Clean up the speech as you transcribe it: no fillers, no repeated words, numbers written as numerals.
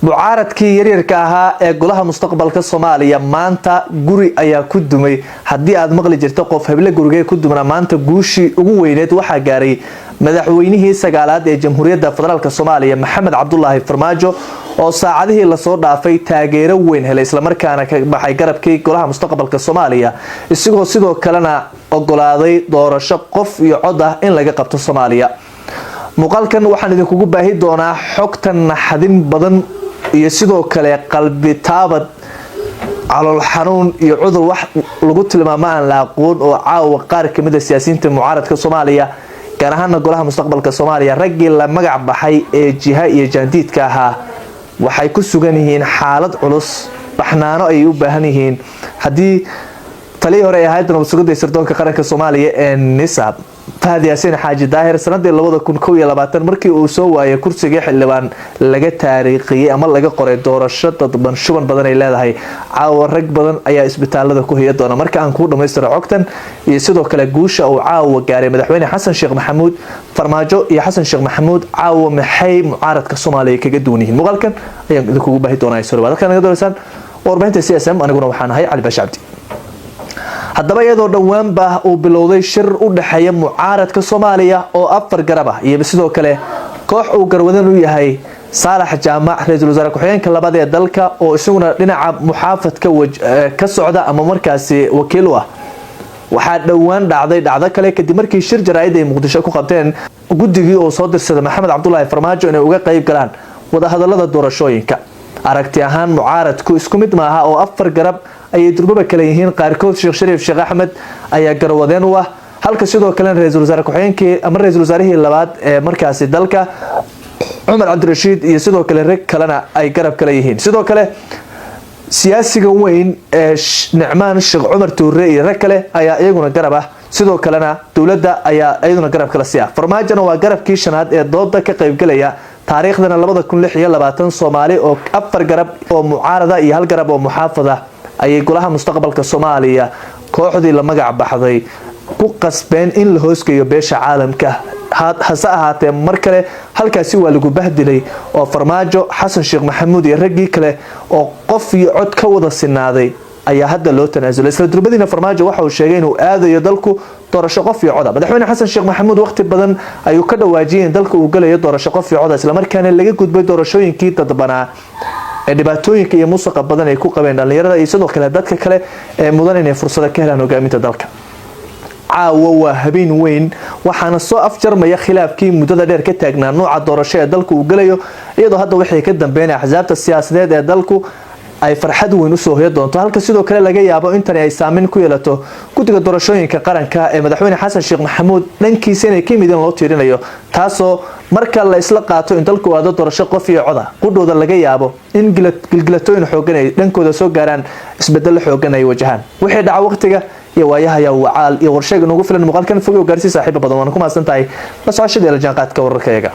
mucaaradkii yaryarka ahaa ee golaha mustaqbalka Soomaaliya maanta guri ayaa ku dumay hadii aad maqli jirto qof heble guriga ku dumana maanta guushi ugu weyneed waxa gaaray madaxweynihii sagaalaad ee Jamhuuriyadda Federaalka Soomaaliya Maxamed Cabdullaahi Farmaajo oo saacadihii la soo dhaafay taageero weyn helay isla markaana ka baxay garabkii golaha mustaqbalka Soomaaliya isagoo sidoo kalena ogolaaday doorasho qof iyo cod ah in laga qabto Soomaaliya muuqaalkan waxaan idinku baahi doonaa xogtan naxdin badan iyo sidoo kale qalbi taabad calool xanuun iyo cudur wax lagu tilmaamo aan la aqoon oo caawa qaar kamid ah siyaasiyiinta mucaaradka Soomaaliya gaar ahaan golaha mustaqbalka Soomaaliya ragii la magac baxay ee jiha iyo jaandiidka ahaa waxay ku sugan yihiin xaalad culus baxnaano ay u baahan yihiin hadii tali hore ay ahayd nabadgelyada sirdoonka qaranka Soomaaliya ee NISAB Fahad Yaasin Xaaji Daahir sanadii 2021 markii uu soo waayay kursiga xildhibaan laga taariikhiyay ama laga qoray doorasho dadban shuban badan ay leedahay caawa rag badan ayaa isbitaalada ku haya doona marka aan ku dhameystiro xogtan iyo sidoo kale guusha uu caawa gaaray madaxweyne Xasan Sheekh Maxamuud Farmaajo iyo Xasan Sheekh Maxamuud caawa maxay mucaaradka Soomaaliya kaga duwan yihiin muuqaalkan ayaan idinku baahi doonaa soo wada naga doorsan warbaahinta CSM aniguna waxaan ahay Cali Baash Cabdi haddaba iyadoo dhawaan baa uu bilowday shir u dhaxeeya mucaaradka Soomaaliya oo afar garab ah iyo sidoo kale koox uu garwadan u yahay Saalax Jaamac ra'iisul wasaare ku-xigeenka labaad ee dalka oo isaguna dhinaca muxaafadka ka socda ama markaasi wakiil u ah waxa dhawaan dhacdo kale kadib markii shir jaraa'id ay Muqdisho ku qabteen guddigii oo soo dirsaday Maxamed Cabdullaahi Farmaajo inay uga qayb galaan wada hadallada doorashooyinka aragti ahaan mucaaradku isku mid maaha oo afar garab ay durbaba kala yihiin qaarkood Sheekh Shariif Sheekh Axmed ayaa garwadeen u ah halka sidoo kale ra'iisul wasaare ku-xigeenkii ama ra'iisul wasaarihii labaad ee markaasi dalka Umar Cabdirashiid iyo sidoo kale rag kalena ay garab kala yihiin sidoo kale siyaasiga weyn ee Nicmaan Sheekh Umar Tuure iyo rag kale ayaa iyaguna garab ah sidoo kalena dawladda ayaa iyaduna garab kala siya Farmaajona waa garabkii shanaad ee dooda ka qayb galaya taariikhdana 2026 Soomaali oo afar garab oo mucaarada iyo hal garab oo muxaafada ay golaha mustaqbalka Soomaaliya kooxdii la magac baxday ku qasbeen in la hoosgeeyo beesha caalamka hase ahaatee mar kale halkaasi waa lagu bahdilay oo Farmaajo Xasan Sheekh Maxamuud iyo ragii kale oo qof iyo cod ka wada sinaaday ayaa hadda loo tanaasulay isla durbadiina Farmaajo waxa uu sheegay inuu aadayo dalku doorasho qof iyo cod madaxweyne Xasan Sheekh Maxamuud waqti badan ayuu ka dhawaajiyay in dalku uu galayo doorasho qof iyo cod isla markaana laga gudbay doorashooyinkii dadbanaa ee dhibaatooyinka iyo musuqa badan ay ku qabeen dhalinyarada iyo sidoo kale dadka kale ee mudan inay fursad ka helaan hogaaminta dalka caawa waa habeen weyn waxaana soo afjarmaya khilaafkii muddada dheer ka taagnaa nooca doorasho ee dalku uu galayo iyadoo hadda wixii ka dambeeyay axsaabta siyaasadeed ee dalku ay farxad weyn u soo hoyo doonto halka sidoo kale laga yaabo intan ay saameyn ku yeelato guddiga doorashooyinka qaranka ee madaxweyne Xasan Sheekh Maxamuud dhankiisa inay ka mideen loo tiirinayo taasoo marka la isla qaato in dalku wada doorasho qof iyo cod ah qudhooda laga yaabo in gilgilatooyin xoogan ay dhankooda soo gaaraan isbedel xoogan ay wajahaan wixii dhaca waqtiga iyo waayaha ya wacaal iyo warshaga ugu filan muuqaalkan fogo gaarsi saaxiibo badan waan ku maasantahay la socoshada la jaanqaadka wararkayaga